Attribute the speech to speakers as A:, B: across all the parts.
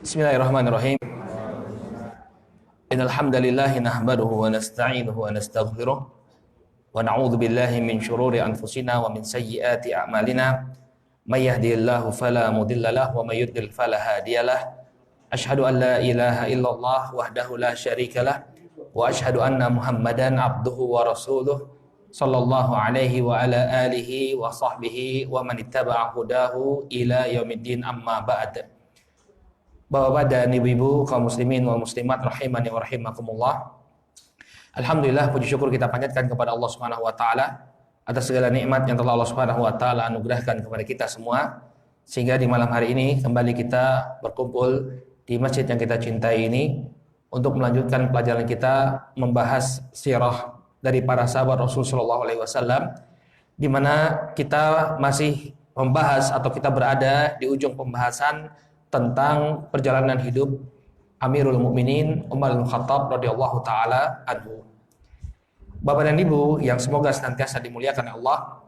A: Bismillahirrahmanirrahim. Innal hamdalillah nahmaduhu wa nasta'inuhu wa nastaghfiruh wa na'udzu billahi min shururi anfusina wa min sayyiati a'malina. May yahdihillahu fala mudilla lahu wa may yudlil fala hadiyalah. Asyhadu an la ilaha illallah wahdahu la syarikalah wa asyhadu anna Muhammadan abduhu wa rasuluh sallallahu alaihi wa ala alihi wa sahbihi wa man ittaba'a hudahu ila yaumiddin, amma ba'd. Bapak-bapak dan ibu-ibu kaum muslimin wal muslimat rahimani wa rahimakumullah. Alhamdulillah, puji syukur kita panjatkan kepada Allah Subhanahu wa taala atas segala nikmat yang telah Allah Subhanahu wa taala anugerahkan kepada kita semua, sehingga di malam hari ini kembali kita berkumpul di masjid yang kita cintai ini untuk melanjutkan pelajaran kita membahas sirah dari para sahabat Rasul sallallahu alaihi wasallam, di mana kita masih membahas atau kita berada di ujung pembahasan tentang perjalanan hidup Amirul Mukminin Umar bin Khattab radhiyallahu taala anhu. Bapak dan Ibu yang semoga senantiasa dimuliakan Allah,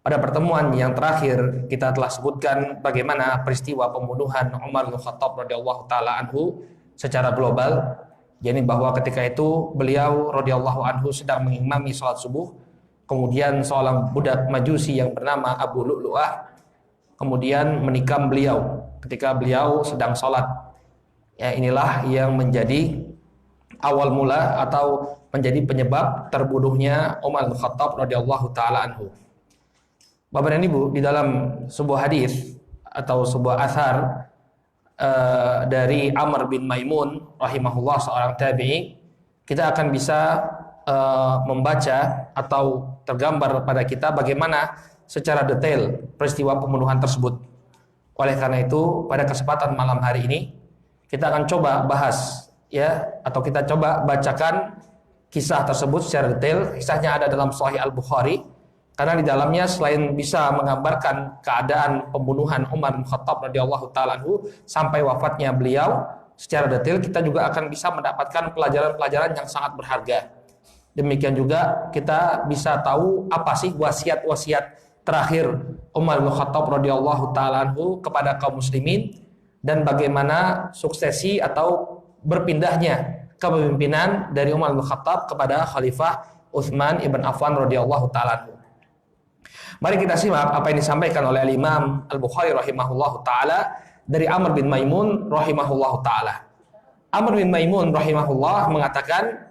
A: pada pertemuan yang terakhir kita telah sebutkan bagaimana peristiwa pembunuhan Umar bin Khattab radhiyallahu taala anhu secara global, yakni bahwa ketika itu beliau radhiyallahu anhu sedang mengimami salat subuh, kemudian seorang budak Majusi yang bernama Abu Lu'lu'ah kemudian menikam beliau ketika beliau sedang sholat. Ya, inilah yang menjadi awal mula atau menjadi penyebab terbunuhnya Umar bin Khattab radhiyallahu taala anhu. Bapak dan Ibu, di dalam sebuah hadis atau sebuah athar dari Amr bin Maimun rahimahullah, seorang tabi'i, kita akan bisa membaca atau tergambar pada kita bagaimana secara detail peristiwa pembunuhan tersebut. Oleh karena itu, pada kesempatan malam hari ini kita akan coba bahas, ya, atau kita coba bacakan kisah tersebut secara detail. Kisahnya ada dalam Sahih Al-Bukhari, karena di dalamnya selain bisa menggambarkan keadaan pembunuhan Umar bin Khattab radhiyallahu taala anhu sampai wafatnya beliau secara detail, kita juga akan bisa mendapatkan pelajaran-pelajaran yang sangat berharga. Demikian juga kita bisa tahu apa sih wasiat-wasiat terakhir Umar bin Khattab radhiyallahu taala anhu kepada kaum muslimin, dan bagaimana suksesi atau berpindahnya kepemimpinan dari Umar bin Khattab kepada Khalifah Utsman ibn Affan radhiyallahu taala anhu. Mari kita simak apa yang disampaikan oleh Imam Al-Bukhari rahimahullahu taala dari Amr bin Maimun rahimahullahu taala. Amr bin Maimun rahimahullah mengatakan,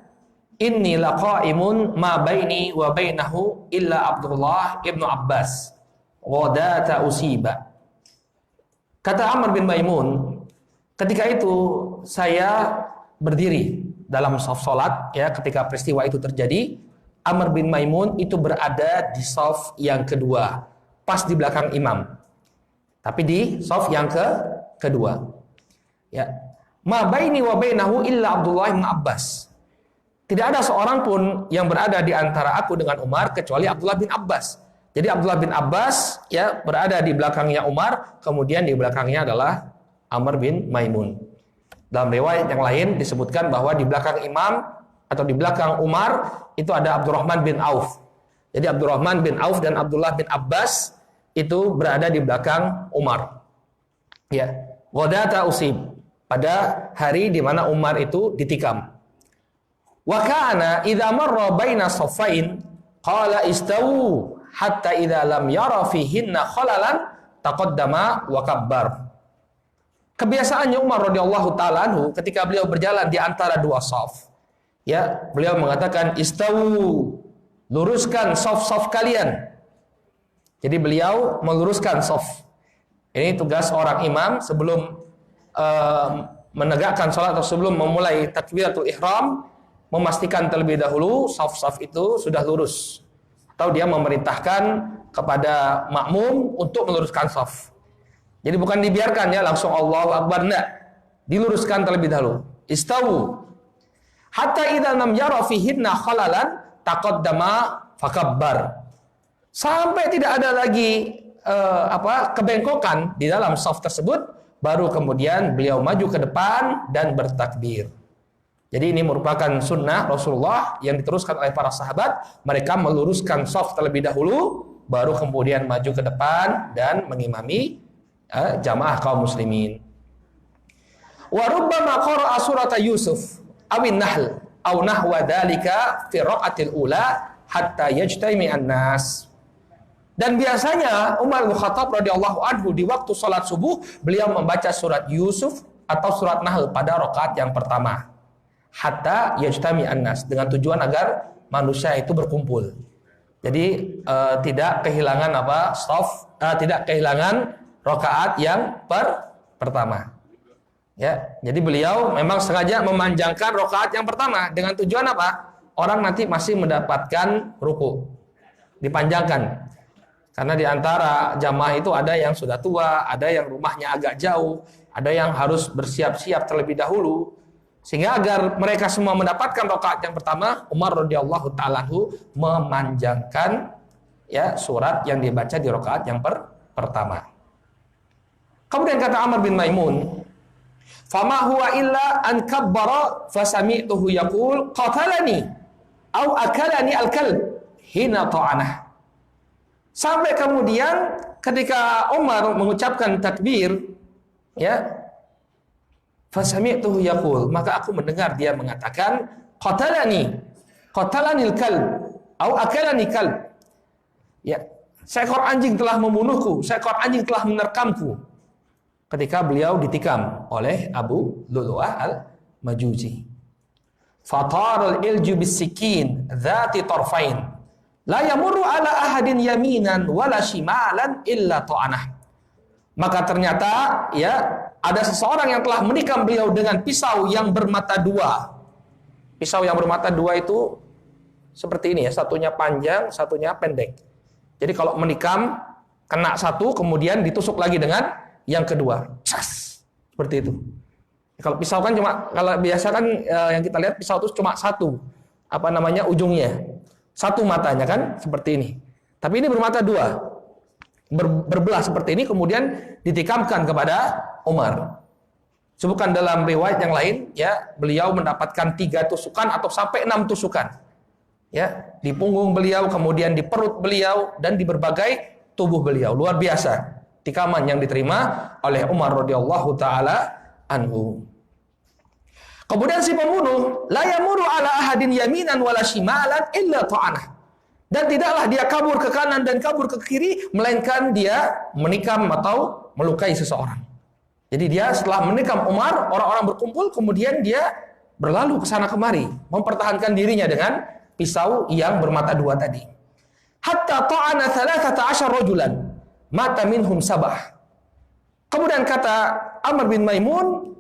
A: inni laqaimun ma baini wa bainahu illa Abdullah ibnu Abbas ghadata usiba. Kata Amr bin Maimun, ketika itu saya berdiri dalam shaf salat, ya, ketika peristiwa itu terjadi, Amr bin Maimun itu berada di shaf yang kedua, pas di belakang imam. Tapi di shaf yang kedua. Ya. Ma baini wa bainahu illa Abdullah ibnu Abbas. Tidak ada seorang pun yang berada di antara aku dengan Umar kecuali Abdullah bin Abbas. Jadi Abdullah bin Abbas, ya, berada di belakangnya Umar, kemudian di belakangnya adalah Amr bin Maimun. Dalam riwayat yang lain disebutkan bahwa di belakang imam atau di belakang Umar itu ada Abdurrahman bin Auf. Jadi Abdurrahman bin Auf dan Abdullah bin Abbas itu berada di belakang Umar. Ya, ghadata usib, pada hari di mana Umar itu ditikam. Wa kana idza marra baina saffain qala istawu hatta idza lam yara fihinna khalalan taqaddama wa kabbar. Kebiasaannya Umar radhiyallahu taala anhu ketika beliau berjalan di antara dua shaf, ya, beliau mengatakan istawu, luruskan shaf-shaf kalian. Jadi beliau meluruskan shaf. Ini tugas seorang imam sebelum menegakkan salat atau sebelum memulai takbiratul ihram, memastikan terlebih dahulu shaf-shaf itu sudah lurus, atau dia memerintahkan kepada makmum untuk meluruskan shaf. Jadi bukan dibiarkan, ya, langsung Allahu Akbar, enggak, diluruskan terlebih dahulu. Istawu hatta idza lam yara fihinna khalalan taqaddama fakabbar. Sampai tidak ada lagi kebengkokan di dalam shaf tersebut, baru kemudian beliau maju ke depan dan bertakbir. Jadi ini merupakan sunnah Rasulullah yang diteruskan oleh para sahabat. Mereka meluruskan shaf terlebih dahulu, baru kemudian maju ke depan dan mengimami jamaah kaum muslimin. Wa rubbama qara'a surata Yusuf awin Nahl aw nahwa dzalika fi raqatil ula hatta yajtami'an nas. Dan biasanya Umar bin Khattab radhiyallahu anhu di waktu salat subuh beliau membaca surat Yusuf atau surat Nahl pada rakaat yang pertama. Hatta yajtami'an nas, dengan tujuan agar manusia itu berkumpul. Jadi tidak kehilangan tidak kehilangan rakaat yang pertama. Ya, jadi beliau memang sengaja memanjangkan rakaat yang pertama dengan tujuan apa? Orang nanti masih mendapatkan ruku. Dipanjangkan. Karena di antara jamaah itu ada yang sudah tua, ada yang rumahnya agak jauh, ada yang harus bersiap-siap terlebih dahulu. Sehingga agar mereka semua mendapatkan rakaat yang pertama, Umar radhiyallahu ta'ala memanjangkan ya surat yang dibaca di rakaat yang pertama. Kemudian kata Amr bin Maimun, "Fama huwa illa an kabbara fasami'tuhu yaqul qatalani au akalani al-kalb hina ta'anah." Sampai kemudian ketika Umar mengucapkan takbir, ya, fasami'tuhu yaqul, maka aku mendengar dia mengatakan qatalani al-kalb au akalani kalb. Ya, seekor anjing telah membunuhku, seekor anjing telah menerkamku. Ketika beliau ditikam oleh Abu Lu'lu'ah al-Majusi. Fatar al-ilju bis-sikin dzati tarfain la yamurru ala ahadin yaminan wala shimalan illa ta'anah. Maka ternyata ya ada seseorang yang telah menikam beliau dengan pisau yang bermata dua. Pisau yang bermata dua itu seperti ini ya, satunya panjang, satunya pendek. Jadi kalau menikam kena satu kemudian ditusuk lagi dengan yang kedua. Cas. Seperti itu. Kalau pisau kan cuma, kalau biasa kan yang kita lihat pisau itu cuma satu ujungnya. Satu matanya kan seperti ini. Tapi ini bermata dua. Berbelah seperti ini kemudian ditikamkan kepada Umar. Sebutkan dalam riwayat yang lain ya, beliau mendapatkan 3 tusukan atau sampai 6 tusukan. Ya, di punggung beliau, kemudian di perut beliau dan di berbagai tubuh beliau. Luar biasa tikaman yang diterima oleh Umar radhiyallahu taala anhu. Kemudian si pembunuh la yamuru ala ahadin yaminan wala shimalan illa ta'anah. Dan tidaklah dia kabur ke kanan dan kabur ke kiri melainkan dia menikam atau melukai seseorang. Jadi dia setelah menikam Umar, orang-orang berkumpul kemudian dia berlalu ke sana kemari mempertahankan dirinya dengan pisau yang bermata dua tadi. Hatta ta'ana 13 rajulan mata minhum sabah. Kemudian kata Amr bin Maimun,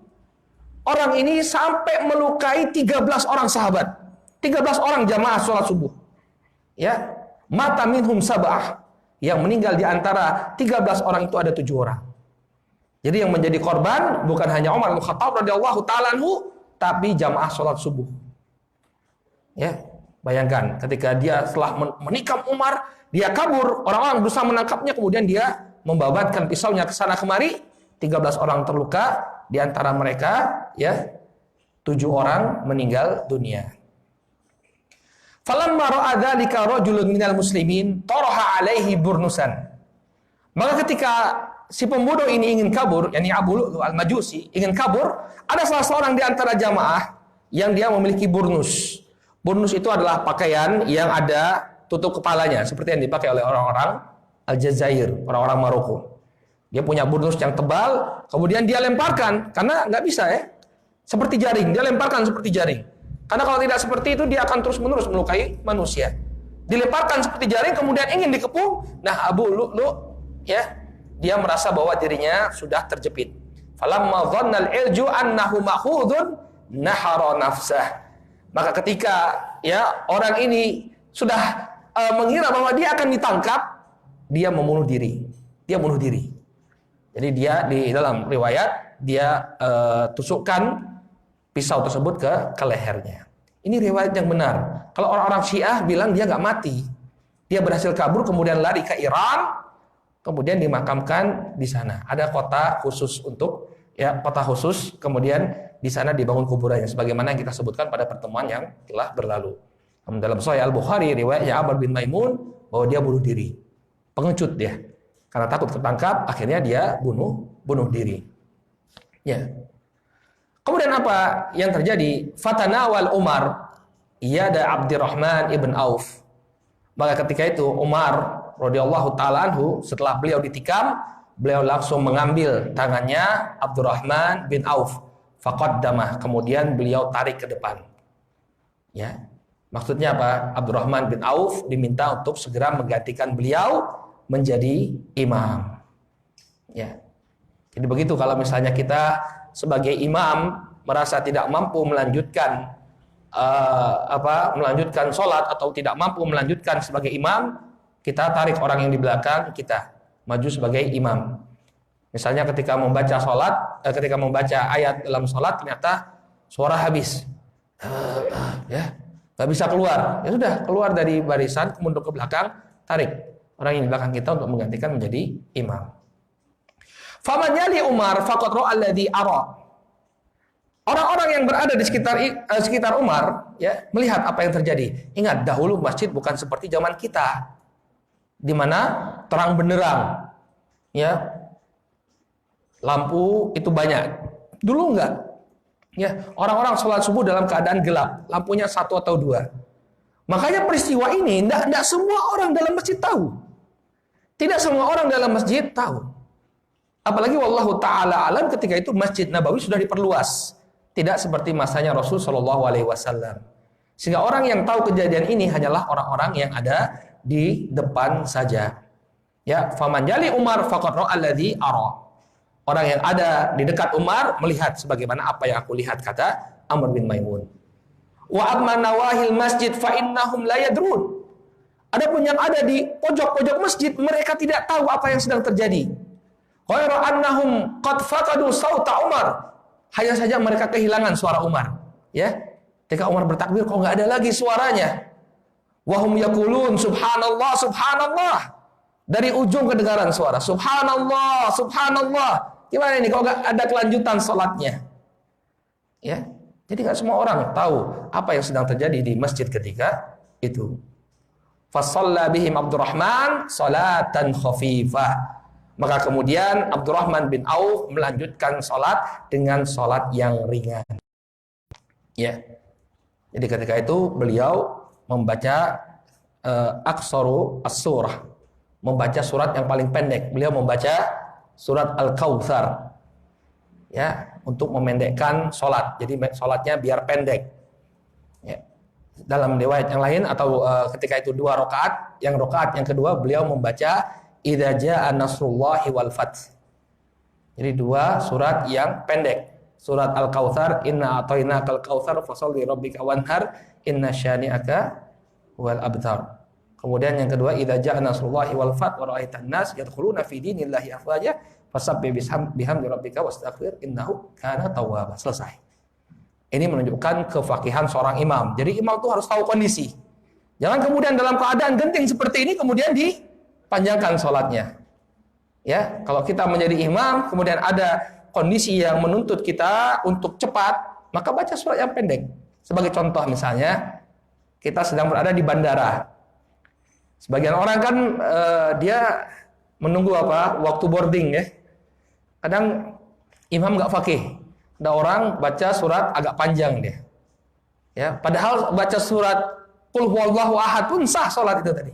A: orang ini sampai melukai 13 orang sahabat, 13 orang jamaah sholat subuh. Ya, mata minhum sabah, yang meninggal di antara 13 orang itu ada 7 orang. Jadi yang menjadi korban bukan hanya Umar bin Khattab radhiyallahu ta'ala anhu, tapi jamaah sholat subuh. Ya, bayangkan ketika dia setelah menikam Umar, dia kabur, orang-orang berusaha menangkapnya, kemudian dia membabatkan pisaunya ke sana kemari, 13 orang terluka, di antara mereka ya 7 orang meninggal dunia. Falamma ra'a dzalika rajulun minal muslimin taraha alaihi burnusan. Maka ketika si pembunuh ini ingin kabur, yakni Abu Lu'lu'ah al-Majusi ingin kabur, ada salah seorang di antara jamaah yang dia memiliki burnus. Burnus itu adalah pakaian yang ada tutup kepalanya, seperti yang dipakai oleh orang-orang Aljazair, orang-orang Maroko. Dia punya burnus yang tebal, kemudian dia lemparkan, karena nggak bisa ya, seperti jaring, dia lemparkan seperti jaring. Karena kalau tidak seperti itu, dia akan terus-menerus melukai manusia. Dilemparkan seperti jaring, kemudian ingin dikepung, nah Abu Lu'lu' ya, dia merasa bahwa dirinya sudah terjepit. Falamma dhannal ilju annahu ma'khudun nahara nafsah. Maka ketika ya orang ini sudah mengira bahwa dia akan ditangkap, dia membunuh diri. Dia bunuh diri. Jadi dia di dalam riwayat dia tusukkan pisau tersebut ke lehernya. Ini riwayat yang benar. Kalau orang-orang Syiah bilang dia nggak mati, dia berhasil kabur kemudian lari ke Iran, kemudian dimakamkan di sana. Ada kota khusus untuk ya kota khusus, kemudian di sana dibangun kuburannya, sebagaimana yang kita sebutkan pada pertemuan yang telah berlalu. Dalam Sahih Al-Bukhari riwayatnya Amr bin Maimun bahwa dia bunuh diri, pengecut dia, karena takut ketangkap, akhirnya dia bunuh diri. Ya. Kemudian apa yang terjadi? Fatanawal Umar yada Abdurrahman ibn Auf. Maka ketika itu Umar radhiyallahu taala anhu, setelah beliau ditikam, beliau langsung mengambil tangannya Abdurrahman bin Auf, faqaddamah, kemudian beliau tarik ke depan. Ya. Maksudnya apa? Abdurrahman bin Auf diminta untuk segera menggantikan beliau menjadi imam. Ya. Jadi begitu kalau misalnya kita sebagai imam merasa tidak mampu melanjutkan melanjutkan sholat atau tidak mampu melanjutkan sebagai imam, kita tarik orang yang di belakang kita maju sebagai imam. Misalnya ketika membaca ayat dalam sholat ternyata suara habis, ya nggak bisa keluar, ya sudah keluar dari barisan, kemudian ke belakang, tarik orang yang di belakang kita untuk menggantikan menjadi imam. Faman yali Umar faqad ra'a alladhi ara. Orang-orang yang berada di sekitar Umar, ya, melihat apa yang terjadi. Ingat, dahulu masjid bukan seperti zaman kita, di mana terang benderang, ya, lampu itu banyak. Dulu enggak, ya, orang-orang sholat subuh dalam keadaan gelap, lampunya satu atau dua. Makanya peristiwa ini enggak semua orang dalam masjid tahu. Tidak semua orang dalam masjid tahu. Apalagi wallahu taala alam ketika itu Masjid Nabawi sudah diperluas. Tidak seperti masanya Rasul Shallallahu Alaihi Wasallam. Sehingga orang yang tahu kejadian ini hanyalah orang-orang yang ada di depan saja. Ya, faman jali Umar faqad ra'a alladhi ara. Orang yang ada di dekat Umar melihat sebagaimana apa yang aku lihat, kata Amr bin Maimun. Wa amma nawahil masjid fa innahum la yadrun. Adapun yang ada di pojok-pojok masjid, mereka tidak tahu apa yang sedang terjadi. Ghairu annahum qad faqadu sauta Umar. Hanya saja mereka kehilangan suara Umar. Ya, ketika Umar bertakbir, kok nggak ada lagi suaranya. Wahum yaqulun subhanallah, subhanallah. Dari ujung kedengaran suara subhanallah, subhanallah. Gimana ini? Kok nggak ada kelanjutan salatnya? Ya, jadi nggak semua orang tahu apa yang sedang terjadi di masjid ketika itu. Fasalla bihim Abdurrahman salatan khafifah. Maka kemudian Abdurrahman bin Auf melanjutkan sholat dengan sholat yang ringan. Ya, jadi ketika itu beliau membaca aqsaru as-surah, membaca surat yang paling pendek. Beliau membaca surat Al-Kautsar, ya, untuk memendekkan sholat. Jadi sholatnya biar pendek. Ya. Dalam riwayat yang lain atau ketika itu 2 rakaat, yang rakaat yang kedua beliau membaca Idza jaa nasrullahi wal fath. Jadi 2 surat yang pendek. Surat Al-Kautsar, inna a'tainakal kautsar fasholli rabbika wanhar, inna syani'aka wal abtar. Kemudian yang kedua, idza jaa nasrullahi wal fath wa ra'aitan nas yadkhuluna fi dinillahi afwaja fasabbih bihamdi rabbika wastaghfir innahu kana tawwaba. Selesai. Ini menunjukkan kefakihan seorang imam. Jadi imam itu harus tahu kondisi. Jangan kemudian dalam keadaan genting seperti ini kemudian panjangkan sholatnya. Ya, kalau kita menjadi imam, kemudian ada kondisi yang menuntut kita untuk cepat, maka baca surat yang pendek. Sebagai contoh misalnya, kita sedang berada di bandara. Sebagian orang kan dia menunggu waktu boarding, ya. Kadang imam nggak fakih. Ada orang baca surat agak panjang dia. Ya, padahal baca surat Qul huwallahu ahad pun sah sholat itu tadi.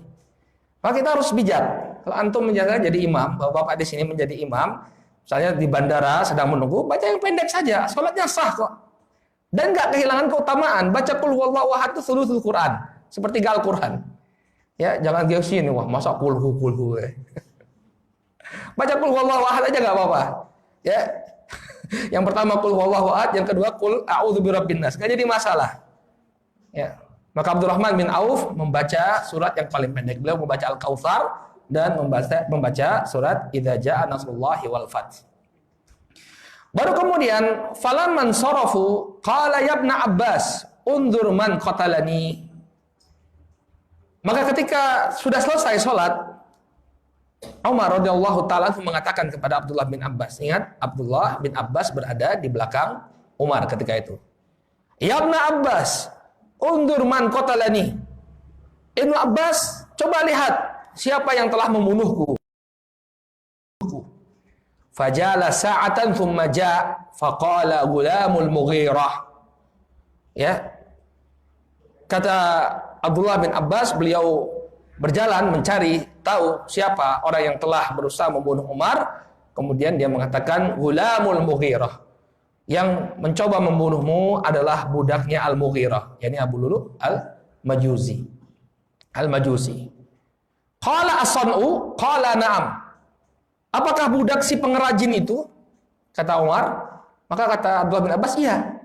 A: Maka kita harus bijak. Kalau antum menjaga jadi imam, bapak di sini menjadi imam, misalnya di bandara sedang menunggu, baca yang pendek saja, sholatnya sah kok. Dan nggak kehilangan keutamaan. Baca qul huwallahu ahad itu thuluthul Quran, sepertiga Al-Quran. Ya, jangan gengsi nih, wah masa kulhu. Baca qul huwallahu ahad aja nggak apa-apa. Ya, yang pertama qul huwallahu ahad, yang kedua qul a'udzu birabbin nas, nggak jadi masalah. Ya. Maka Abdurrahman bin Auf membaca surat yang paling pendek. Beliau membaca Al-Kautsar dan membaca surat Idza jaa nasrullahi wal fath. Baru kemudian falamman sarafu qala ya ibna Abbas undur man qatalani. Maka ketika sudah selesai salat, Umar radhiyallahu taala mengatakan kepada Abdullah bin Abbas, ingat Abdullah bin Abbas berada di belakang Umar ketika itu. Ya ibna Abbas undur man qatalani. Ibnu Abbas, coba lihat siapa yang telah membunuhku. Fajala sa'atan thumma ja' faqala gulamul Mughirah. Ya. Kata Abdullah bin Abbas, beliau berjalan mencari tahu siapa orang yang telah berusaha membunuh Umar. Kemudian dia mengatakan gulamul Mughirah. Yang mencoba membunuhmu adalah budaknya Al-Mughirah, yakni Abu Lulu Al-Majusi. Al-Majusi. Qala as-san'u, qala na'am. Apakah budak si pengrajin itu? Kata Umar. Maka kata Abdullah bin Abbas, iya.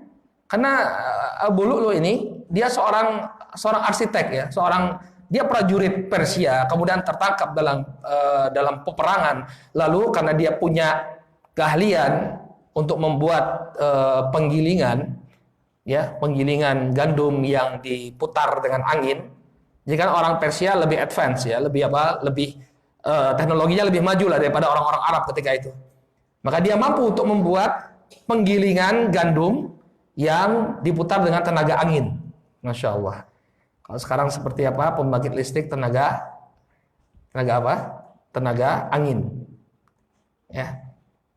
A: Karena Abu Lu'lu ini dia seorang arsitek ya, dia prajurit Persia, kemudian tertangkap dalam peperangan. Lalu karena dia punya keahlian untuk membuat penggilingan gandum yang diputar dengan angin. Jadi kan orang Persia lebih advance ya, lebih teknologinya lebih maju lah daripada orang-orang Arab ketika itu. Maka dia mampu untuk membuat penggilingan gandum yang diputar dengan tenaga angin. Masya Allah. Kalau sekarang seperti apa? Pembangkit listrik tenaga apa? Tenaga angin. Ya.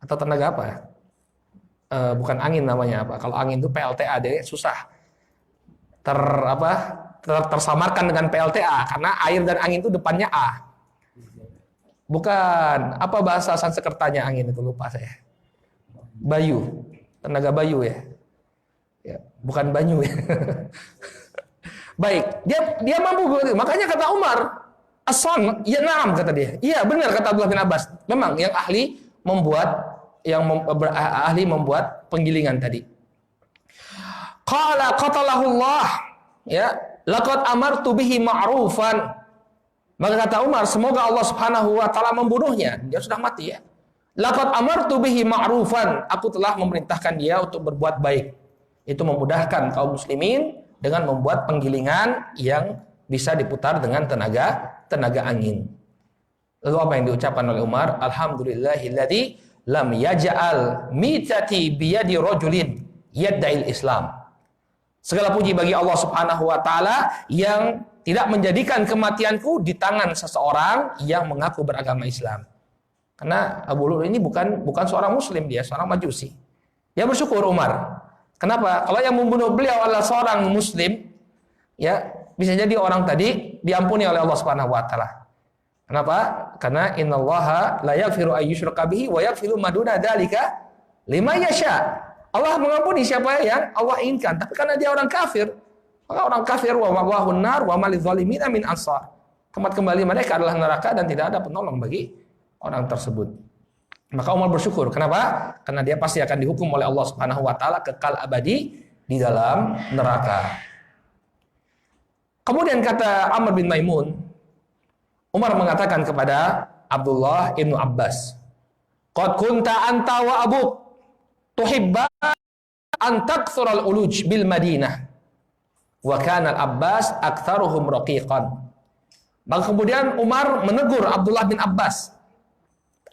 A: Atau tenaga apa? Bukan angin namanya apa? Kalau angin itu PLTA, deh susah. Tersamarkan dengan PLTA karena air dan angin itu depannya A. Bukan, apa bahasa Sanskertanya angin itu, lupa saya. Bayu, tenaga bayu ya. Ya, bukan banyu ya. Baik, dia mampu, makanya kata Umar, as-san, ya na'am kata dia. Iya, benar kata Abdullah bin Abbas. Memang yang ahli membuat penggilingan tadi. Qala qatalahu Allah, ya, laqad amartu bihi ma'rufan. Maka kata Umar, semoga Allah Subhanahu wa taala membunuhnya. Dia sudah mati ya. Laqad amartu bihi ma'rufan. Aku telah memerintahkan dia untuk berbuat baik. Itu memudahkan kaum muslimin dengan membuat penggilingan yang bisa diputar dengan tenaga angin. Lalu apa yang diucapkan oleh Umar? Alhamdulillahilladzi lam yaj'al mitati biyadi rajulin yadda'il Islam. Segala puji bagi Allah Subhanahu wa taala yang tidak menjadikan kematianku di tangan seseorang yang mengaku beragama Islam. Karena Abu Lu'lu ini bukan seorang muslim, dia seorang Majusi. Dia bersyukur Umar. Kenapa? Kalau yang membunuh beliau adalah seorang muslim, ya, bisa jadi orang tadi diampuni oleh Allah Subhanahu wa taala. Kenapa? Karena innallaha la yaghfiru ay yushraka bihi wa yaghfiru ma duna dzalika liman yasha. Allah mengampuni siapa yang Allah inginkan, tapi karena dia orang kafir, maka orang kafir wa ma'wahun nar wa mal lidzalimin min ansar. Tempat kembali mereka adalah neraka dan tidak ada penolong bagi orang tersebut. Maka Umar bersyukur. Kenapa? Karena dia pasti akan dihukum oleh Allah Subhanahu wa taala kekal abadi di dalam neraka. Kemudian kata Amr bin Maimun, Umar mengatakan kepada Abdullah ibnu Abbas, "Qad kunta anta wa abuk tuhibba an takthural uluj bil Madinah. Wa kana al-Abbas aktsaruhum raqiqan." Maka kemudian Umar menegur Abdullah bin Abbas,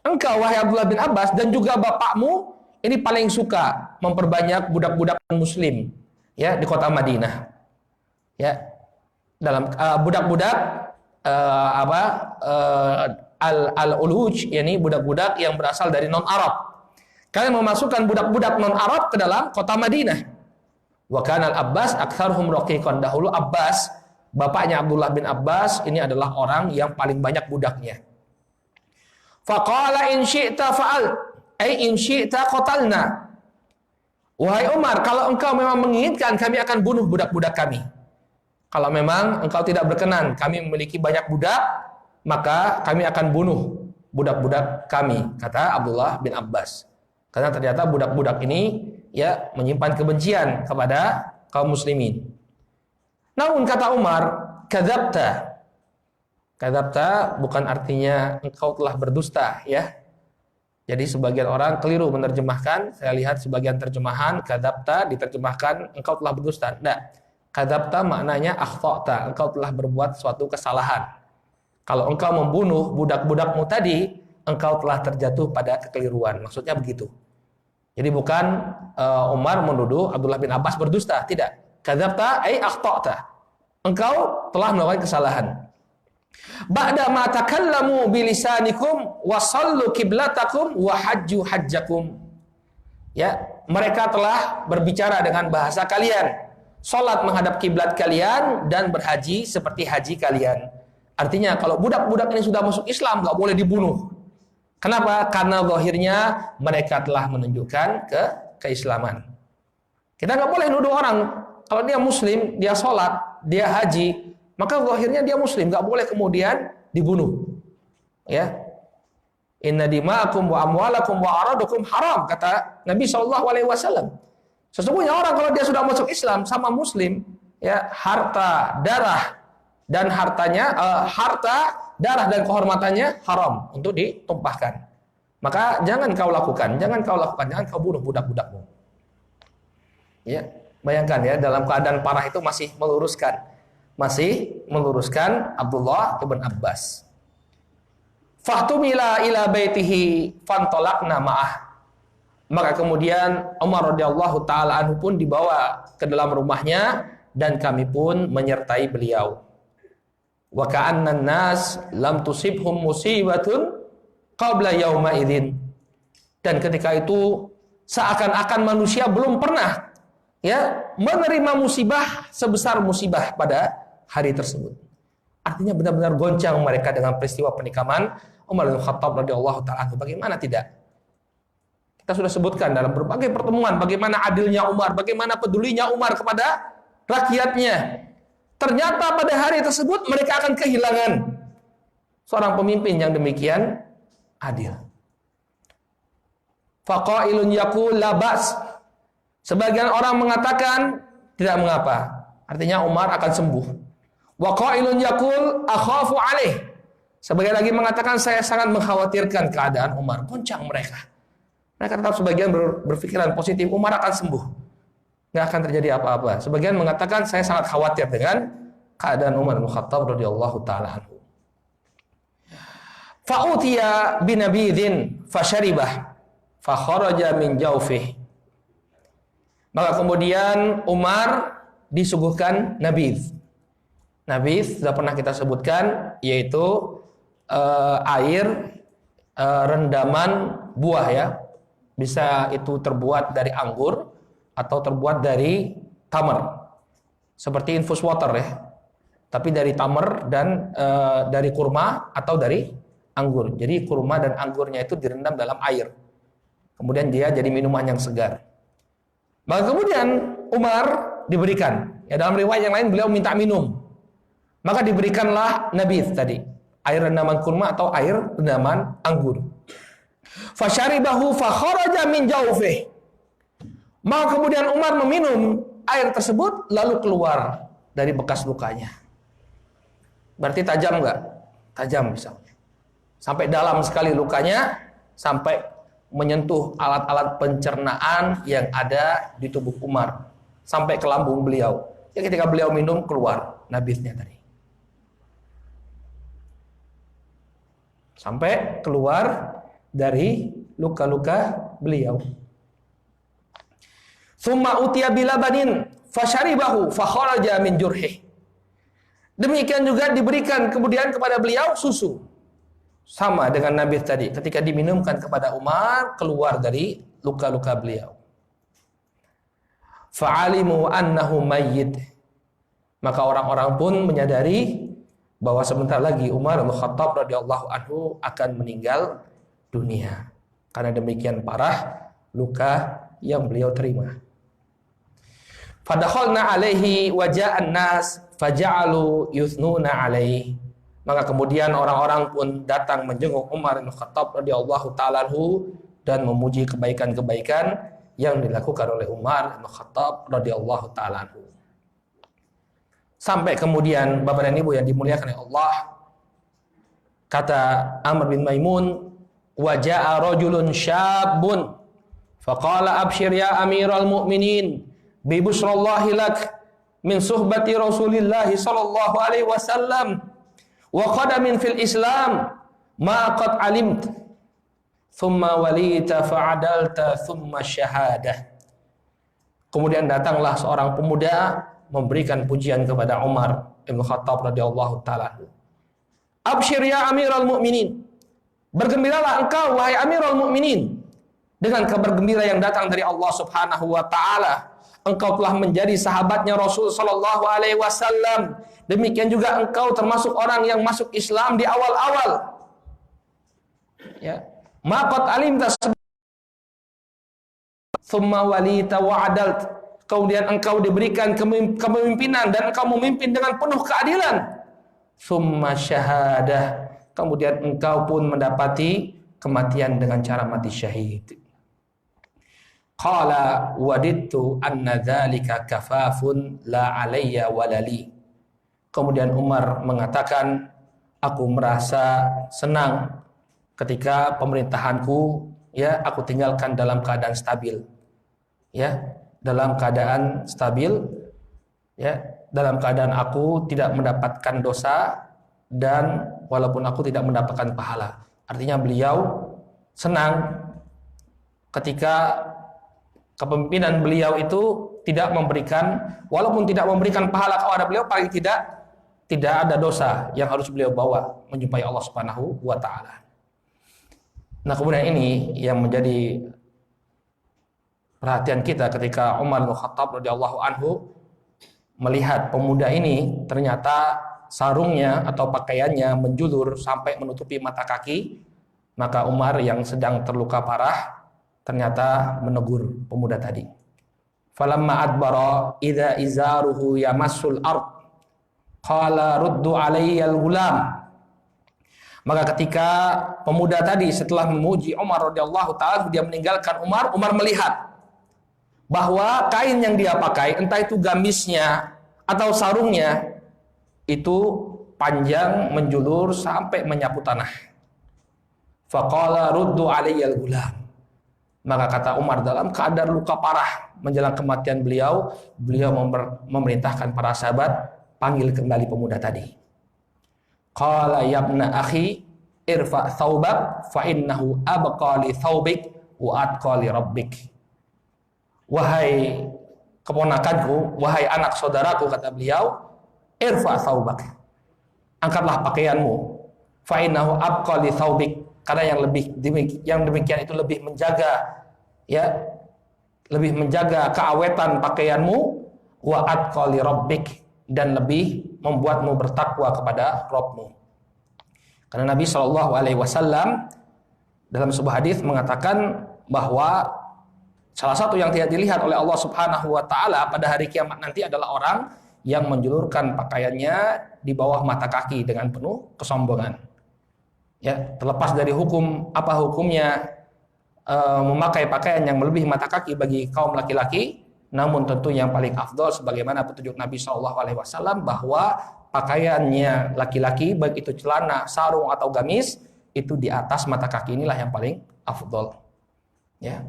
A: "Engkau wahai Abdullah bin Abbas dan juga bapakmu ini paling suka memperbanyak budak-budak muslim ya di kota Madinah." Ya. Dalam budak-budak al-uluj, yakni budak-budak yang berasal dari non-Arab. Kalian memasukkan budak-budak non-Arab ke dalam kota Madinah. Wa kana al-Abbas aktsaruhum raqiqan. Dahulu Abbas, bapaknya Abdullah bin Abbas, ini adalah orang yang paling banyak budaknya. Faqala in syi'ta fa'al, ay in syi'ta qatalna. Wahai Umar, kalau engkau memang menginginkan, kami akan bunuh budak-budak kami. Kalau memang engkau tidak berkenan kami memiliki banyak budak, maka kami akan bunuh budak-budak kami, kata Abdullah bin Abbas. Karena ternyata budak-budak ini ya menyimpan kebencian kepada kaum muslimin. Namun kata Umar, kadzabta. Kadzabta bukan artinya engkau telah berdusta ya. Jadi sebagian orang keliru menerjemahkan. Saya lihat sebagian terjemahan kadzabta diterjemahkan engkau telah berdusta. Tidak. Kadzabta maknanya akhta'ta, engkau telah berbuat suatu kesalahan. Kalau engkau membunuh budak-budakmu tadi, engkau telah terjatuh pada kekeliruan. Maksudnya begitu. Jadi bukan Umar menuduh Abdullah bin Abbas berdusta, tidak. Kadzabta ay akhta'ta. Engkau telah melakukan kesalahan. Ba'da ma takallamu bilisanikum wa sallu kiblatakum wa hajju hajjakum. Ya, mereka telah berbicara dengan bahasa kalian, salat menghadap kiblat kalian dan berhaji seperti haji kalian. Artinya kalau budak-budak ini sudah masuk Islam enggak boleh dibunuh. Kenapa? Karena zahirnya mereka telah menunjukkan keislaman. Kita nggak boleh nuduh orang kalau dia muslim, dia salat, dia haji, maka zahirnya dia muslim, nggak boleh kemudian dibunuh. Ya. Inna dima'akum wa amwalakum wa aradukum haram, kata Nabi SAW. Sesungguhnya orang kalau dia sudah masuk Islam sama muslim, ya, harta, darah dan harta, darah dan kehormatannya haram untuk ditumpahkan. Maka jangan kau lakukan, jangan kau bunuh budak-budakmu. Ya, bayangkan ya, dalam keadaan parah itu masih meluruskan Abdullah ibn Abbas. Fahtumila ila baitihi fantolakna ma'ah. Maka kemudian Umar radhiyallahu taala anhu pun dibawa ke dalam rumahnya dan kami pun menyertai beliau. Wa ka'annan nas lam tusibhum musibatun qabla yauma idzin. Dan ketika itu seakan-akan manusia belum pernah menerima musibah sebesar musibah pada hari tersebut. Artinya benar-benar goncang mereka dengan peristiwa penikaman Umar bin Khattab radhiyallahu taala anhu. Bagaimana tidak? Kita sudah sebutkan dalam berbagai pertemuan bagaimana adilnya Umar, bagaimana pedulinya Umar kepada rakyatnya. Ternyata pada hari tersebut mereka akan kehilangan seorang pemimpin yang demikian adil. Faqailun yaqul la bas. Sebagian orang mengatakan tidak mengapa. Artinya Umar akan sembuh. Wa qailun yaqul akhafu alaih. Sebagian lagi mengatakan saya sangat mengkhawatirkan keadaan Umar. Goncang mereka. Mereka tetap sebagian berpikiran positif, Umar akan sembuh, nggak akan terjadi apa-apa. Sebagian mengatakan saya sangat khawatir dengan keadaan Umar bin Khattab radhiyallahu taala anhu. Fa'utiya binabidhin fasyaribah fa kharaja min jawfih. Maka kemudian Umar disuguhkan nabidh. Nabidh sudah pernah kita sebutkan, yaitu air rendaman buah ya. Bisa itu terbuat dari anggur atau terbuat dari tamar. Seperti infus water ya. Tapi dari tamar dan dari kurma atau dari anggur. Jadi kurma dan anggurnya itu direndam dalam air. Kemudian dia jadi minuman yang segar. Maka kemudian Umar diberikan. Ya, dalam riwayat yang lain beliau minta minum. Maka diberikanlah nabidh tadi. Air rendaman kurma atau air rendaman anggur. Fasyaribahu fakharaja min jawfih. Maka kemudian Umar meminum air tersebut lalu keluar dari bekas lukanya. Berarti tajam enggak? Tajam misalnya. Sampai dalam sekali lukanya, sampai menyentuh alat-alat pencernaan yang ada di tubuh Umar, sampai ke lambung beliau. Ya, ketika beliau minum keluar nabidhnya tadi. Sampai keluar dari luka-luka beliau. Tsumma utiya bilabanin fasyaribahu fakharaja min jurhih. Demikian juga diberikan kemudian kepada beliau susu. Sama dengan nabidh tadi, ketika diminumkan kepada Umar keluar dari luka-luka beliau. Fa'alimu annahu mayyit. Maka orang-orang pun menyadari bahwa sebentar lagi Umar bin Khattab radhiyallahu anhu akan meninggal dunia karena demikian parah luka yang beliau terima. Fadakhalna alaihi wa ja'an nas faja'alu yuthnuna alaihi. Maka kemudian orang-orang pun datang menjenguk Umar bin Khattab radhiyallahu taala anhu dan memuji kebaikan-kebaikan yang dilakukan oleh Umar bin Khattab radhiyallahu taala anhu. Sampai kemudian Bapak dan Ibu yang dimuliakan oleh Allah, kata Amr bin Maimun, wa jaa rajulun syabun faqala abshir ya amiral mu'minin bi busrallahi lak min suhbati Rasulillah sallallahu alaihi wasallam wa qadamin fil Islam ma qad alimt thumma walita fa'adalta thumma syahadah. Kemudian datanglah seorang pemuda memberikan pujian kepada Umar bin Khattab radhiyallahu taala. Abshir ya Amirul Mukminin. Bergembiralah engkau wahai Amirul Mukminin dengan kabar gembira yang datang dari Allah Subhanahu wa taala. Engkau telah menjadi sahabatnya Rasul sallallahu alaihi wasallam. Demikian juga engkau termasuk orang yang masuk Islam di awal-awal. Ya. Maqad alimta thumma walita wa adalt. Kemudian engkau diberikan kepemimpinan dan engkau memimpin dengan penuh keadilan. Thumma syahadah. Kemudian engkau pun mendapati kematian dengan cara mati syahid. Qala wadidtu anna dzalika kafafun la alayya walali. Kemudian Umar mengatakan, aku merasa senang ketika pemerintahanku ya aku tinggalkan dalam keadaan stabil. Ya, dalam keadaan stabil, ya, dalam keadaan aku tidak mendapatkan dosa dan walaupun aku tidak mendapatkan pahala. Artinya beliau senang ketika kepemimpinan beliau itu tidak memberikan, walaupun tidak memberikan pahala kepada beliau, paling tidak ada dosa yang harus beliau bawa menjumpai Allah Subhanahu wa taala. Nah, kemudian ini yang menjadi perhatian kita ketika Umar bin Khattab radhiyallahu anhu melihat pemuda ini ternyata sarungnya atau pakaiannya menjulur sampai menutupi mata kaki, maka Umar yang sedang terluka parah ternyata menegur pemuda tadi. Falamma adbara idza izaruhu yamassul ard qala ruddu alayyal gulam. Maka ketika pemuda tadi setelah memuji Umar radhiyallahu taala, dia meninggalkan Umar melihat bahwa kain yang dia pakai, entah itu gamisnya atau sarungnya, itu panjang menjulur sampai menyapu tanah. Faqala ruddu alayyal gulam. Maka kata Umar dalam keadaan luka parah menjelang kematian beliau memerintahkan para sahabat, panggil kembali pemuda tadi. Qala yabna akhi irfa thawbak fa innahu abqa li thawbik wa atqa li rabbik. Wahai keponakanku, wahai anak saudaraku, kata beliau, irfa thawbak, angkatlah pakaianmu, fa innahu abqa li thawbik, karena yang demikian itu lebih menjaga, ya, lebih menjaga keawetan pakaianmu, wa atqa li rabbik, dan lebih membuatmu bertakwa kepada Rabbmu. Karena Nabi Shallallahu Alaihi Wasallam dalam sebuah hadis mengatakan bahwa salah satu yang tidak dilihat oleh Allah Subhanahu Wa Taala pada hari kiamat nanti adalah orang yang menjulurkan pakaiannya di bawah mata kaki dengan penuh kesombongan. Ya, terlepas dari hukum apa hukumnya memakai pakaian yang melebihi mata kaki bagi kaum laki-laki, namun tentu yang paling afdol sebagaimana petunjuk Nabi Shallallahu Alaihi Wasallam bahwa pakaiannya laki-laki baik itu celana, sarung atau gamis itu di atas mata kaki inilah yang paling afdol. Ya,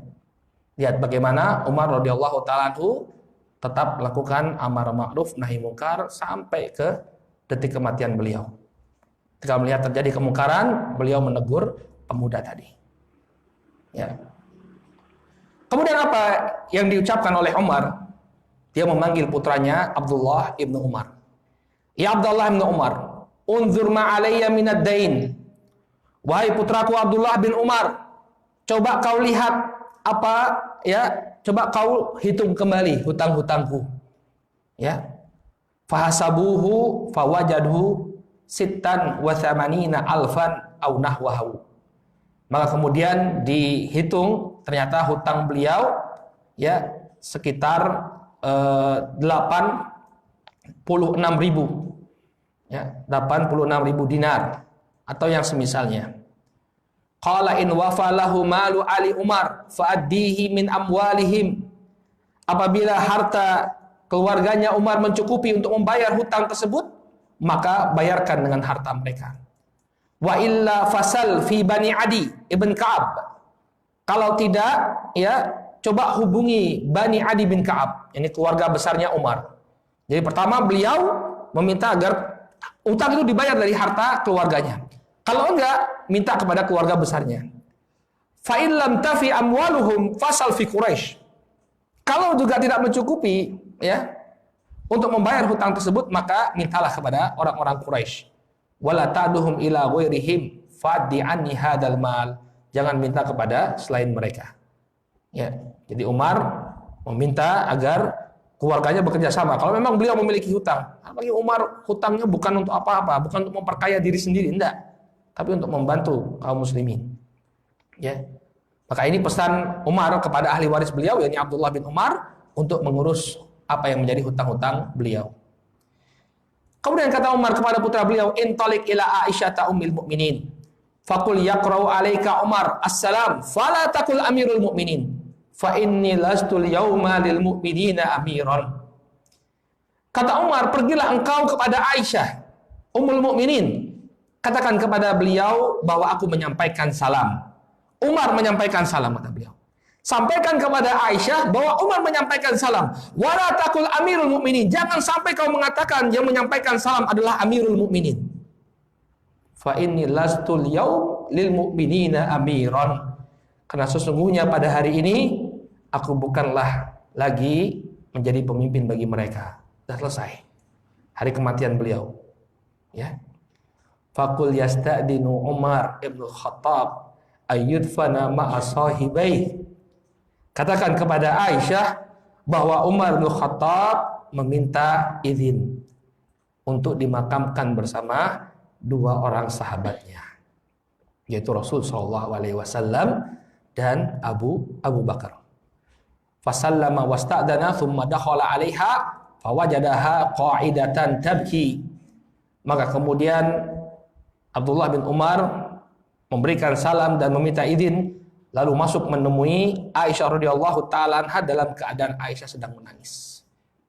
A: lihat bagaimana Umar radhiyallahu taala tetap melakukan amar ma'ruf nahi mungkar sampai ke detik kematian beliau. Ketika melihat terjadi kemungkaran, beliau menegur pemuda tadi. Ya. Kemudian apa yang diucapkan oleh Umar? Dia memanggil putranya Abdullah ibnu Umar. Ya Abdullah ibnu Umar, unzur ma'alayya minad dain. Wahai putraku Abdullah bin Umar, coba kau lihat apa, ya, coba kau hitung kembali hutang-hutangku. Ya. Fahasabuhu fawajadhu sittan wa thamanina alfan au nahwahu. Maka kemudian dihitung, ternyata hutang beliau ya sekitar 86.000, ya, 86.000 dinar atau yang semisalnya. Qala in wafalahu malu ali Umar fa'addihi min amwalihim. Apabila harta keluarganya Umar mencukupi untuk membayar hutang tersebut, maka bayarkan dengan harta mereka. Wa illa fasal fi bani Adi ibn Ka'ab. Kalau tidak, ya, coba hubungi Bani Adi bin Ka'ab, ini keluarga besarnya Umar. Jadi pertama beliau meminta agar utang itu dibayar dari harta keluarganya. Kalau enggak, minta kepada keluarga besarnya. Fa in lam tafi amwaluhum fasal fi Quraisy. Kalau juga tidak mencukupi, ya, untuk membayar hutang tersebut, maka mintalah kepada orang-orang Quraisy. wala ta'duhum ila ghairihim faddi anni hadzal mal. Jangan minta kepada selain mereka. Ya. Jadi Umar meminta agar keluarganya bekerja sama. Kalau memang beliau memiliki hutang, bagi Umar hutangnya bukan untuk apa-apa, bukan untuk memperkaya diri sendiri, enggak, tapi untuk membantu kaum muslimin. Ya. Maka ini pesan Umar kepada ahli waris beliau, yakni Abdullah bin Umar, untuk mengurus apa yang menjadi hutang-hutang beliau. Kemudian kata Umar kepada putra beliau, "Intalik ila Aisyah ummil mukminin, faqul yaqra'u 'alaika Umar assalam, fala taqul amirul mukminin, fa inni lastul yauma lil mu'minina amiran." Kata Umar, pergilah engkau kepada Aisyah ummul mukminin, katakan kepada beliau bahwa aku menyampaikan salam. Umar menyampaikan salam, kata beliau. Sampaikan kepada Aisyah bahwa Umar menyampaikan salam. Wala taqul amirul mukminin, jangan sampai kau mengatakan yang menyampaikan salam adalah amirul mukminin. Fa inni lastul yaum lil mu'minina amiran. Karena sesungguhnya pada hari ini aku bukanlah lagi menjadi pemimpin bagi mereka. Sudah selesai. Hari kematian beliau. Ya. Faqul yasta'dinu Umar ibn Khattab ayyudfana ma'a sahibai. Katakan kepada Aisyah bahwa Umar bin Khattab meminta izin untuk dimakamkan bersama dua orang sahabatnya, yaitu Rasul sallallahu alaihi wasallam dan Abu Bakar. Fasallama wasta'dana thumma dakhala 'alaiha fawajadaha qa'idatan tabki. Maka kemudian Abdullah bin Umar memberikan salam dan meminta izin, lalu masuk menemui Aisyah radhiyallahu taala anha dalam keadaan Aisyah sedang menangis.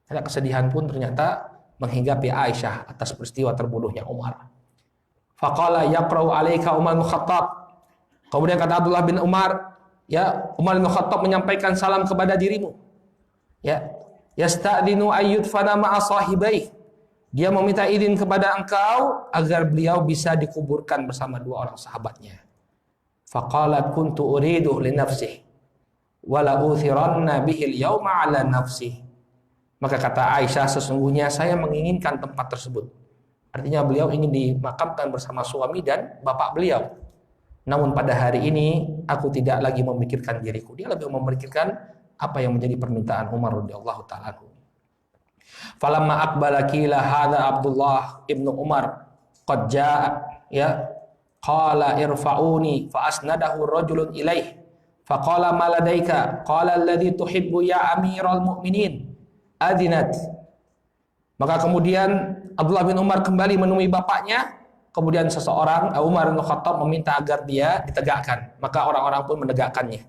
A: Karena kesedihan pun ternyata menghinggapi Aisyah atas peristiwa terbunuhnya Umar. Faqala yaqra'u 'alaika Umar bin Khattab. Kemudian kata Abdullah bin Umar, ya, Umar bin Khattab menyampaikan salam kepada dirimu. Ya, yasta'dinu ayyudfana ma'a sahibai. Dia meminta izin kepada engkau agar beliau bisa dikuburkan bersama dua orang sahabatnya. Faqalat kuntu uridu li nafsihi wa la uthiranna bihi al-yawma 'ala nafsihi. Maka kata Aisyah, sesungguhnya saya menginginkan tempat tersebut. Artinya beliau ingin dimakamkan bersama suami dan bapak beliau. Namun pada hari ini aku tidak lagi memikirkan diriku. Dia lebih memikirkan apa yang menjadi permintaan Umar radhiyallahu taala anhu. Falamma aqbala qila hadza Abdullah ibnu Umar qad jaa, ya, qala irfa'uni fa asnadahu rajulun ilaih faqala ma ladaika qala alladhi tuhibbu ya amiral mu'minin adinat. Maka kemudian Abdullah bin Umar kembali menemui bapaknya. Kemudian seseorang, Umar bin Khattab, meminta agar dia ditegakkan. Maka orang-orang pun menegakkannya.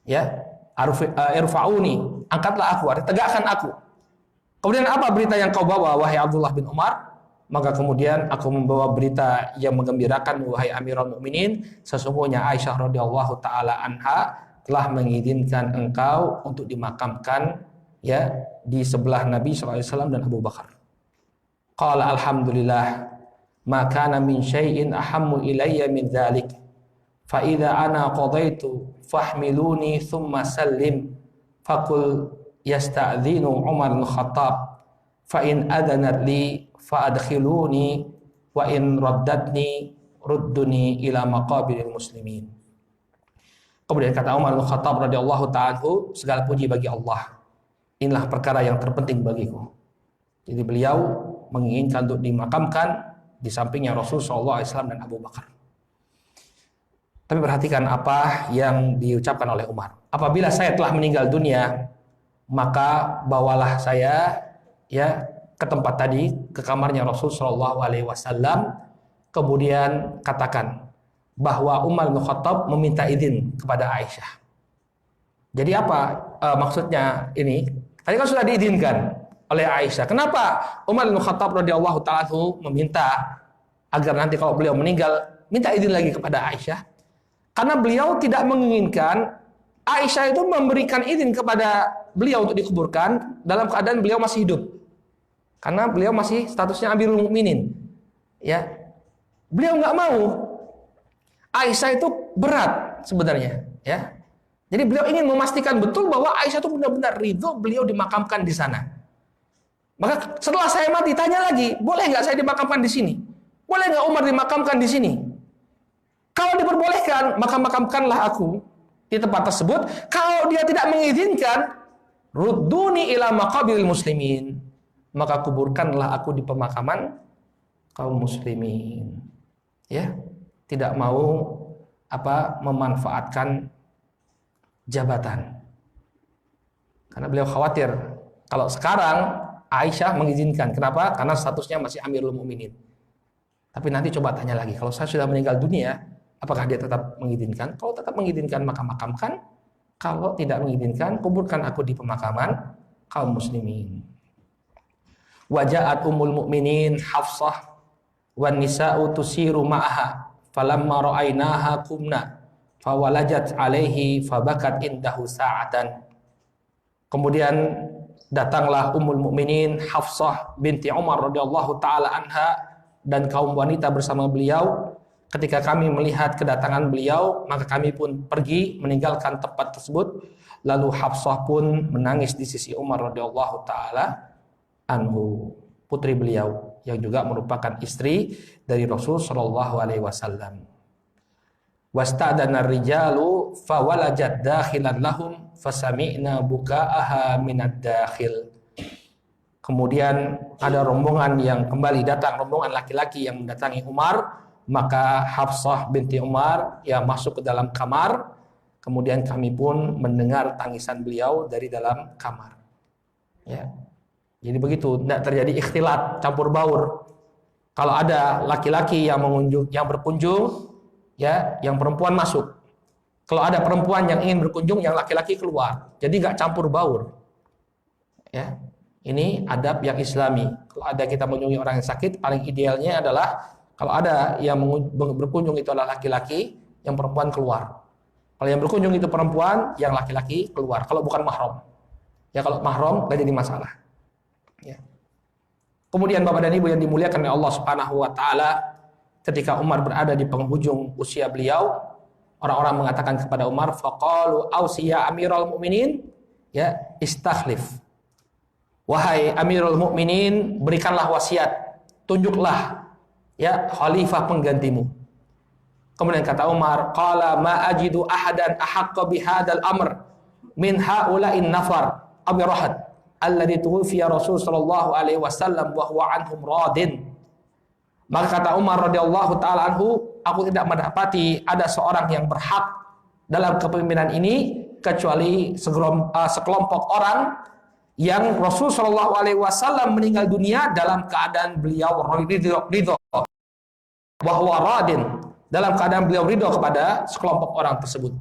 A: Ya, irfa'uni, angkatlah aku, tegakkan aku. Kemudian apa berita yang kau bawa, wahai Abdullah bin Umar? Maka kemudian aku membawa berita yang menggembirakan, wahai Amirul Mukminin, sesungguhnya Aisyah radhiyallahu taala anha telah mengizinkan engkau untuk dimakamkan, ya, di sebelah Nabi sallallahu alaihi wasallam dan Abu Bakar. Qala alhamdulillah ma kana min syai'in ahammu ilayya min dzalik fa idza ana qadaitu fahmiluni thumma sallim faqul yasta'dhinu Umar bin Khattab fa in adanat li fa adkhiluni wa in raddatni rudduni ila maqabiril muslimin. Kemudian kata Umar bin Khattab radhiyallahu ta'ala anhu, segala puji bagi Allah, inilah perkara yang terpenting bagiku. Jadi beliau menginginkan untuk dimakamkan di sampingnya Rasul sallallahu alaihi wasallam dan Abu Bakar. Tapi perhatikan apa yang diucapkan oleh Umar. Apabila saya telah meninggal dunia, maka bawalah saya, ya, ke tempat tadi, ke kamarnya Rasul sallallahu alaihi wasallam, kemudian katakan bahwa Umar bin Khattab meminta izin kepada Aisyah. Jadi apa maksudnya ini? Tadi kan sudah diizinkan oleh Aisyah. Kenapa Umar bin Khattab radhiyallahu ta'ala meminta agar nanti kalau beliau meninggal minta izin lagi kepada Aisyah? Karena beliau tidak menginginkan Aisyah itu memberikan izin kepada beliau untuk dikuburkan dalam keadaan beliau masih hidup. Karena beliau masih statusnya Amirul Mukminin. Ya. Beliau nggak mau. Aisyah itu berat sebenarnya, ya. Jadi beliau ingin memastikan betul bahwa Aisyah itu benar-benar ridho beliau dimakamkan di sana. Maka setelah saya mati, tanya lagi, boleh nggak saya dimakamkan di sini? Boleh nggak Umar dimakamkan di sini? Kalau diperbolehkan, maka makamkanlah aku di tempat tersebut. Kalau dia tidak mengizinkan, rudduni ila maqabiril muslimin, maka kuburkanlah aku di pemakaman kaum muslimin. Ya, tidak mau memanfaatkan jabatan. Karena beliau khawatir kalau sekarang Aisyah mengizinkan. Kenapa? Karena statusnya masih Amirul Mukminin. Tapi nanti coba tanya lagi, kalau saya sudah meninggal dunia, apakah dia tetap mengizinkan? Kalau tetap mengizinkan, maka makamkan. Kalau tidak mengizinkan, kuburkan aku di pemakaman kaum muslimin. Waja'at ummul mu'minin Hafsah wan nisa'u tusiru ma'aha falamma ra'ainaha kumna fawalajat alaihi fabakat indahu sa'atan. Kemudian datanglah ummul mu'minin Hafsah binti Umar radhiyallahu taala anha dan kaum wanita bersama beliau. Ketika kami melihat kedatangan beliau, maka kami pun pergi meninggalkan tempat tersebut. Lalu Hafsah pun menangis di sisi Umar radhiyallahu taala anhu, putri beliau yang juga merupakan istri dari Rasul sallallahu alaihi wasallam. Wasta'dana ar-rijalu fawalajat dakhilan lahum fasami'na buka'aha minad dakhil. Kemudian ada rombongan yang kembali datang, rombongan laki-laki yang mendatangi Umar. Maka Hafsah binti Umar masuk ke dalam kamar. Kemudian kami pun mendengar tangisan beliau dari dalam kamar. Ya. Jadi begitu, tidak terjadi ikhtilat, campur baur. Kalau ada laki-laki yang berkunjung, yang perempuan masuk. Kalau ada perempuan yang ingin berkunjung, yang laki-laki keluar. Jadi nggak campur baur. Ya. Ini adab yang Islami. Kalau ada kita mengunjungi orang yang sakit, paling idealnya adalah kalau ada yang berkunjung itu adalah laki-laki, yang perempuan keluar. Kalau yang berkunjung itu perempuan, yang laki-laki keluar. Kalau bukan mahram. Ya kalau mahram nggak jadi masalah. Ya. Kemudian Bapak dan Ibu yang dimuliakan oleh Allah Subhanahu wa taala, ketika Umar berada di penghujung usia beliau, orang-orang mengatakan kepada Umar, faqalu ausiya Amirul Mukminin, istakhlif. Wahai Amirul Mukminin, berikanlah wasiat, tunjuklah khalifah penggantimu. Kemudian kata Umar, qala ma ajidu ahadan ahaqqa bihadzal amr min haula'in nafar abi rahad alladhi tuwfiya Rasul sallallahu alaihi wasallam wa huwa anhum radin. Maka kata Umar radhiyallahu taala anhu, aku tidak mendapati ada seorang yang berhak dalam kepemimpinan ini kecuali sekelompok orang yang Rasul sallallahu alaihi wasallam meninggal dunia dalam keadaan beliau ridho. Wahwa radin, dalam keadaan beliau ridho kepada sekelompok orang tersebut.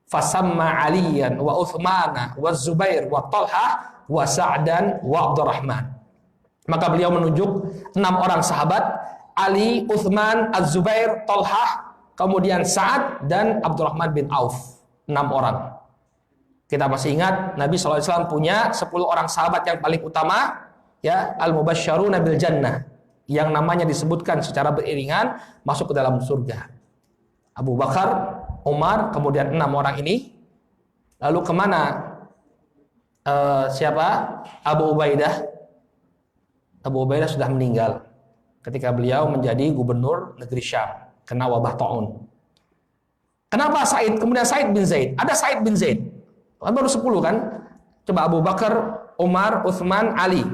A: Fasamma Aliyan wa Uthmana wa Zubair wa Talha wa Sa'dan wa Abdurrahman. Maka beliau menunjuk 6 orang sahabat, Ali, Uthman, Az-Zubair, Talha, kemudian Sa'ad dan Abdurrahman bin Auf. 6 orang. Kita masih ingat Nabi SAW punya 10 orang sahabat yang paling utama, al-mubasysyaruna bil jannah, yang namanya disebutkan secara beriringan masuk ke dalam surga. Abu Bakar, Umar, kemudian 6 orang ini. Lalu kemana siapa? Abu Ubaidah. Abu Ubaidah sudah meninggal ketika beliau menjadi gubernur negeri Syam, kena wabah taun. Kenapa Said? Kemudian Said bin Zaid. Ada Said bin Zaid. Baru 10 kan? Coba Abu Bakar, Umar, Uthman, Ali.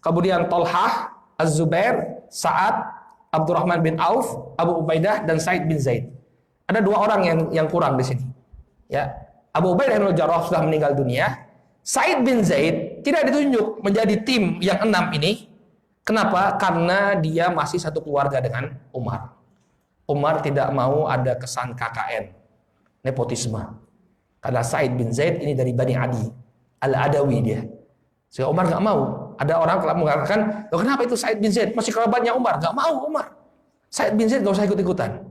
A: Kemudian Talhah, Az-Zubair, Sa'ad, Abdurrahman bin Auf, Abu Ubaidah, dan Said bin Zaid. Ada 2 orang yang kurang di sini. Abu Ubaidah bin Jarrah sudah meninggal dunia. Said bin Zaid tidak ditunjuk menjadi tim yang 6 ini. Kenapa? Karena dia masih satu keluarga dengan Umar. Umar tidak mau ada kesan KKN, nepotisme. Karena Said bin Zaid ini dari Bani Adi, Al-Adawi dia. Sehingga Umar nggak mau. Ada orang kalau mengatakan, loh kenapa itu Said bin Zaid? Masih kerabatnya Umar. Nggak mau Umar. Said bin Zaid nggak usah ikut-ikutan.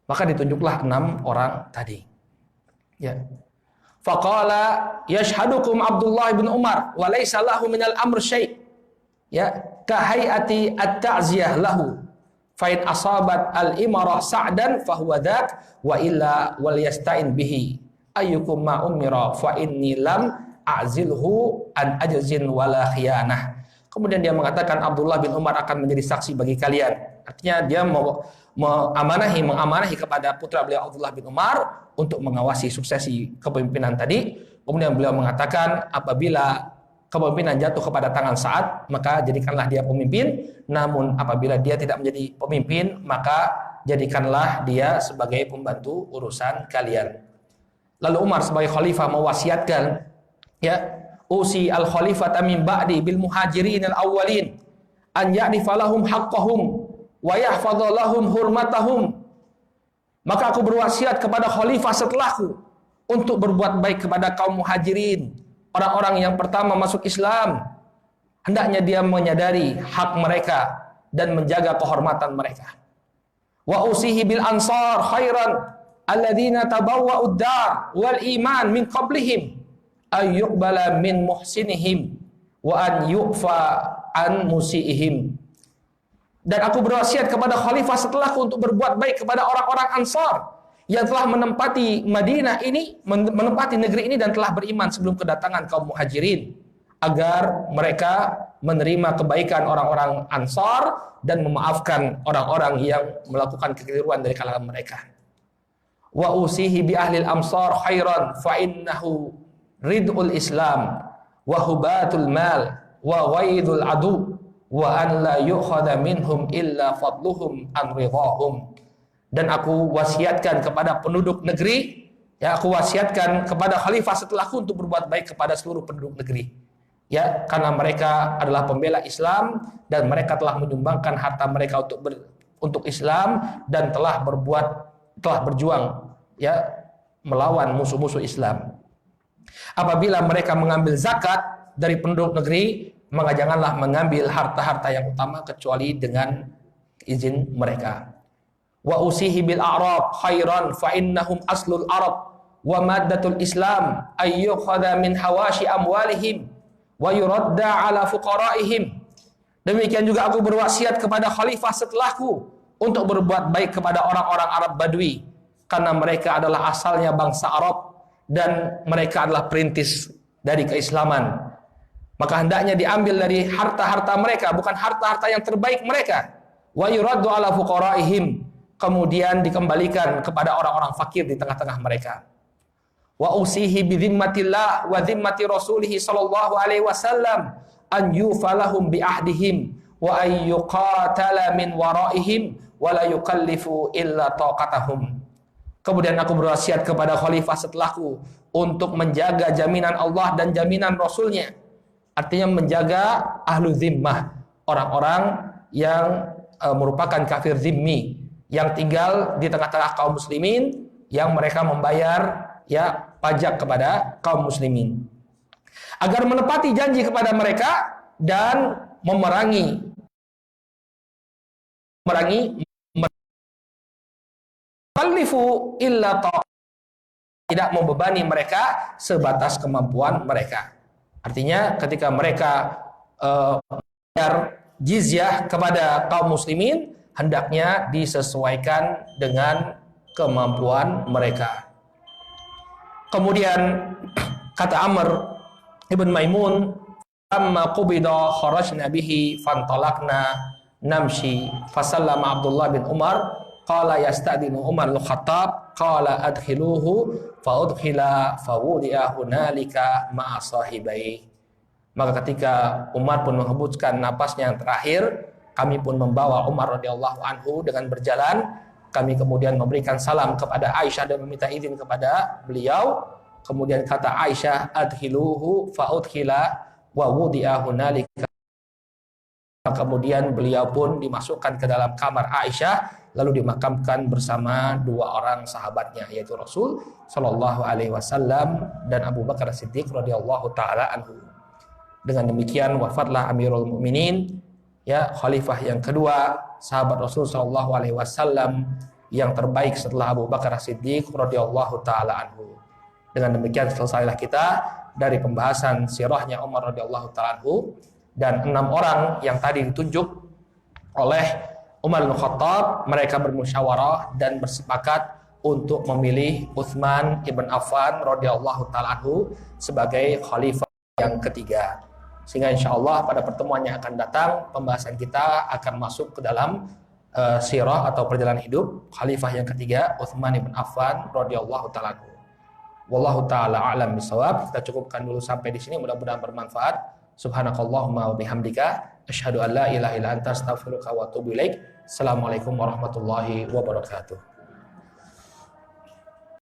A: Maka ditunjuklah 6 orang tadi. Faqala yashhadukum Abdullah bin Umar wa laysa lahu minal amr syai'. Kahayati at-ta'ziyah lahu. Fa in asabat al-imarah sa'dan fa huwa dzak wa illa wal yasta'in bihi. Ayyukum ma umira fa inni lam a'zilhu an ajzin wala khiyanah. Kemudian dia mengatakan Abdullah bin Umar akan menjadi saksi bagi kalian. Artinya dia mengamanahi kepada putra beliau Abdullah bin Umar untuk mengawasi suksesi kepemimpinan tadi. Kemudian beliau mengatakan apabila kepemimpinan jatuh kepada tangan Sa'ad, maka jadikanlah dia pemimpin. Namun apabila dia tidak menjadi pemimpin, maka jadikanlah dia sebagai pembantu urusan kalian. Lalu Umar sebagai khalifah mewasiatkan, ya, usi al khalifata min ba'di bil muhajirin al awwalin an ya'rifa lahum haqqahum wa yahfadha lahum hurmatahum. Maka aku berwasiat kepada khalifah setelahku untuk berbuat baik kepada kaum muhajirin, orang-orang yang pertama masuk Islam. Hendaknya dia menyadari hak mereka dan menjaga kehormatan mereka. Wa usihi bil ansar khairan alladzina tabawwa'ud dar wal iman min qablihim ay yuqbala min muhsinihim wa an yu'fa an musiihim. Dan aku berwasiat kepada khalifah setelahku untuk berbuat baik kepada orang-orang Ansar yang telah menempati Madinah ini, menempati negeri ini dan telah beriman sebelum kedatangan kaum Muhajirin, agar mereka menerima kebaikan orang-orang Ansar dan memaafkan orang-orang yang melakukan kekeliruan dari kalangan mereka. Wa usihi bi ahli al-amsar khairan fa innahu ridul Islam wa hubatul mal wa ghaidul adu wa an la yu'khadha minhum illa fadluhum an ridahum. Dan aku wasiatkan kepada penduduk negeri, ya, aku wasiatkan kepada khalifah setelahku untuk berbuat baik kepada seluruh penduduk negeri, ya, karena mereka adalah pembela Islam dan mereka telah menyumbangkan harta mereka untuk Islam dan telah berjuang, ya, melawan musuh-musuh Islam. Apabila mereka mengambil zakat dari penduduk negeri, maka janganlah mengambil harta-harta yang utama kecuali dengan izin mereka. Wa usihi bil a'rab khairan fa innahum aslul arab wa maddatul islam ayyukhadha min hawashi amwalihim wa yuradda ala fuqaraihim. Demikian juga aku berwasiat kepada khalifah setelahku untuk berbuat baik kepada orang-orang Arab Badui, karena mereka adalah asalnya bangsa Arab dan mereka adalah perintis dari keislaman. Maka hendaknya diambil dari harta-harta mereka, bukan harta-harta yang terbaik mereka. Wa yuraddu ala fuqaraihim, kemudian dikembalikan kepada orang-orang fakir di tengah-tengah mereka. Wa usihi bi dhimmatillah wa dhimmati rasulih sallallahu alaihi wasallam an yufalahum bi ahdihim wa ay yuqatala min waraihim wa la yukallifu illa taqatahum. Kemudian aku berwasiat kepada khalifah setelahku untuk menjaga jaminan Allah dan jaminan Rasulnya. Artinya menjaga ahlu zimmah, orang-orang yang merupakan kafir zimmi, yang tinggal di tengah-tengah kaum muslimin, yang mereka membayar, ya, pajak kepada kaum muslimin, agar menepati janji kepada mereka dan memerangi illa tidak membebani mereka sebatas kemampuan mereka. Artinya ketika mereka bayar jizyah kepada kaum muslimin, hendaknya disesuaikan dengan kemampuan mereka. Kemudian kata Amr ibn Maimun, amma qubida kharajna bihi fantalaqna namshi fasallama Abdullah bin Umar qala yasta'dinu Umar al-Khattab qala adkhiluhu fa udkhila fa wudi'a hunalika ma'a sahibai. Maka ketika Umar pun menghembuskan napasnya yang terakhir, kami pun membawa Umar radhiyallahu anhu dengan berjalan. Kami kemudian memberikan salam kepada Aisyah dan meminta izin kepada beliau. Kemudian kata Aisyah, adkhiluhu fa udkhila wa wudi'a hunalika. Kemudian beliau pun dimasukkan ke dalam kamar Aisyah, lalu dimakamkan bersama dua orang sahabatnya, yaitu Rasul Shallallahu Alaihi Wasallam dan Abu Bakar Siddiq radhiyallahu taala anhu. Dengan demikian wafatlah Amirul Mukminin, ya, khalifah yang kedua, sahabat Rasul Shallallahu Alaihi Wasallam yang terbaik setelah Abu Bakar Siddiq radhiyallahu taala anhu. Dengan demikian selesailah kita dari pembahasan sirahnya Umar radhiyallahu taala anhu. Dan 6 orang yang tadi ditunjuk oleh Umar bin Khattab, mereka bermusyawarah dan bersepakat untuk memilih Utsman ibn Affan radhiyallahu taala anhu sebagai khalifah yang ketiga. Sehingga insya Allah pada pertemuan yang akan datang pembahasan kita akan masuk ke dalam sirah atau perjalanan hidup khalifah yang ketiga Utsman bin Affan radhiyallahu taala. Wallahu taala a'lam bisawab. Kita cukupkan dulu sampai di sini, mudah-mudahan bermanfaat. Subhanakallahumma wa bihamdika asyhadu an la ilaha illa anta astaghfiruka wa atubu ilaik. Assalamualaikum warahmatullahi wabarakatuh.